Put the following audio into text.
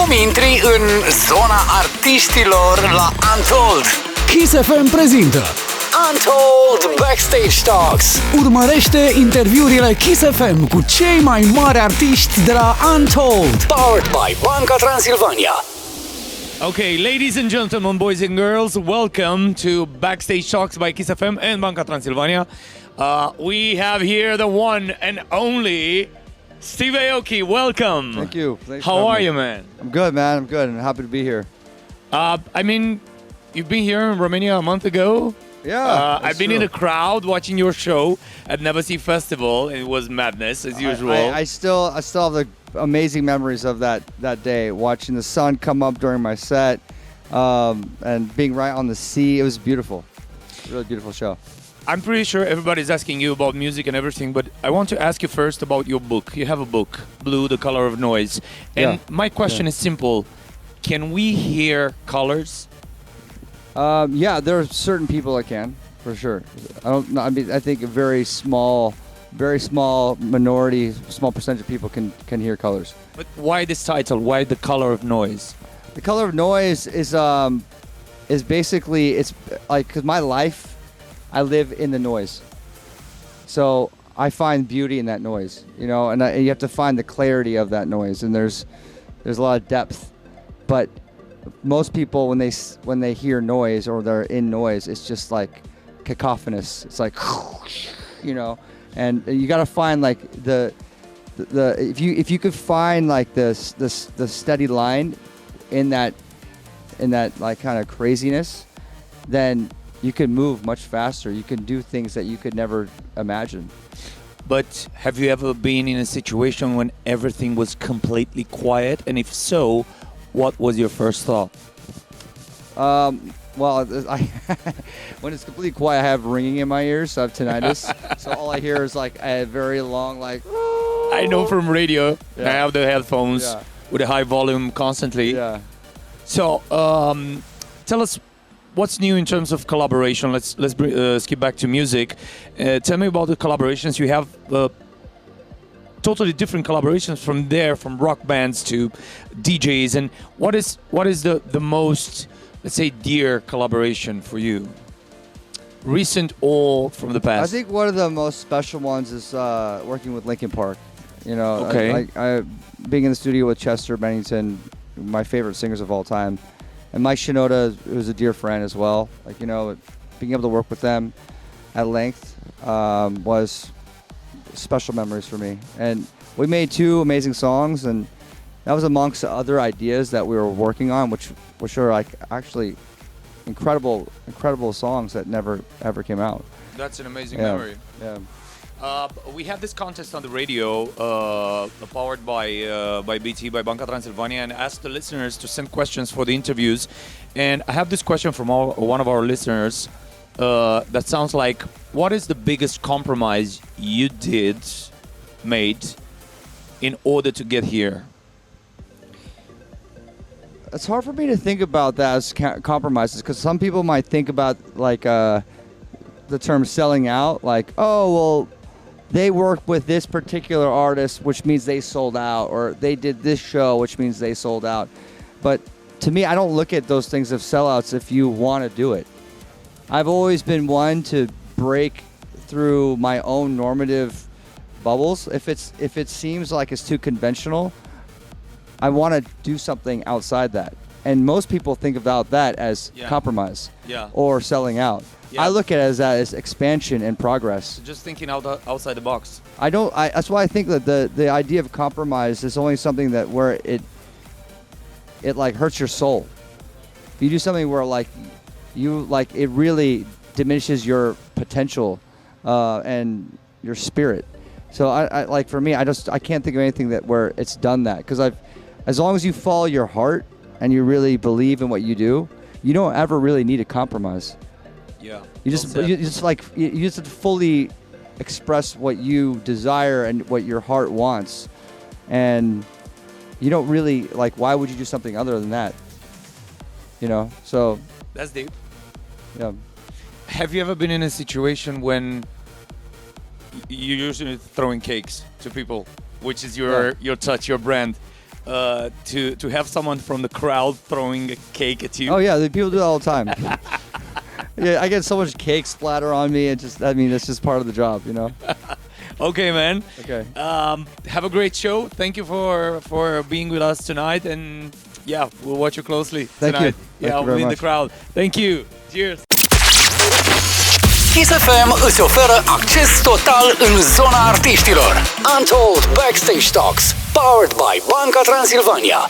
Cum intri în zona artiștilor la Untold? Kiss FM prezintă Untold Backstage Talks. Urmărește interviurile Kiss FM cu cei mai mari artiști de la Untold. Powered by Banca Transilvania. Okay, ladies and gentlemen, boys and girls, welcome to Backstage Talks by Kiss FM and Banca Transilvania. We have here the one and only Steve Aoki. Welcome. Thank you. Thanks How are you, man? I'm good, man. I'm good and happy to be here. I mean, you've been here in Romania a month ago. Yeah, I've been in the crowd watching your show at Never See Festival. It was madness as usual. I still have the amazing memories of that day, watching the sun come up during my set, and being right on the sea. It was beautiful. Really beautiful show. I'm pretty sure everybody's asking you about music and everything, but I want to ask you first about your book. You have a book, Blue, The Color of Noise. And my question is simple. Can we hear colors? Yeah, there are certain people that can, for sure. I think a very small minority, small percentage of people can hear colors. But why this title? Why The Color of Noise? The Color of Noise is basically, it's like, 'cause my life, I live in the noise. So I find beauty in that noise, and you have to find the clarity of that noise, and there's a lot of depth. But most people, when they hear noise or they're in noise, it's just like cacophonous. It's like, and you got to find like the if you could find like the steady line in that like kind of craziness, then you can move much faster. You can do things that you could never imagine. But have you ever been in a situation when everything was completely quiet? And if so, what was your first thought? Well, when it's completely quiet, I have ringing in my ears. So I have tinnitus. So all I hear is like a very long, like. I know from radio. Yeah. I have the headphones with a high volume constantly. Yeah. So tell us what's new in terms of collaboration. Let's skip back to music. Tell me about the collaborations you have. Totally different collaborations from rock bands to DJs. And what is the most, let's say, dear collaboration for you? Recent or from the past? I think one of the most special ones is working with Linkin Park. Okay. I being in the studio with Chester Bennington, my favorite singers of all time, and Mike Shinoda, who's a dear friend as well. Like, being able to work with them at length was special memories for me. And we made 2 amazing songs, and that was amongst the other ideas that we were working on, which are like actually incredible songs that never ever came out. That's an amazing memory. Yeah. We have this contest on the radio, powered by BT, by Banca Transilvania, and asked the listeners to send questions for the interviews. And I have this question from one of our listeners that sounds like, what is the biggest compromise you made in order to get here? It's hard for me to think about that as compromises, because some people might think about like the term selling out, like, oh, well, they worked with this particular artist, which means they sold out, or they did this show, which means they sold out. But to me, I don't look at those things as sellouts if you want to do it. I've always been one to break through my own normative bubbles. If it seems like it's too conventional, I want to do something outside that. And most people think about that as compromise or selling out. Yeah. I look at it as expansion and progress. Just thinking outside the box. That's why I think that the idea of compromise is only something that where it like hurts your soul. If you do something where it really diminishes your potential and your spirit. So I like, for me, I can't think of anything where it's done that, because as long as you follow your heart and you really believe in what you do, you don't ever really need a compromise. Yeah. You just have to fully express what you desire and what your heart wants, and you don't really like. Why would you do something other than that? So that's deep. Yeah. Have you ever been in a situation when you're usually throwing cakes to people, which is your touch, your brand? to have someone from the crowd throwing a cake at you? Oh yeah, people do that all the time. Yeah, I get so much cake splatter on me. That's just part of the job, you know. Okay, man. Okay. Have a great show. Thank you for being with us tonight, and yeah, we'll watch you closely Thank tonight. you. Yeah, Thank you we'll very be in the much. crowd. Thank you. Cheers. Kiss FM îți oferă acces total în zona artiștilor. Untold Backstage Talks, powered by Banca Transilvania.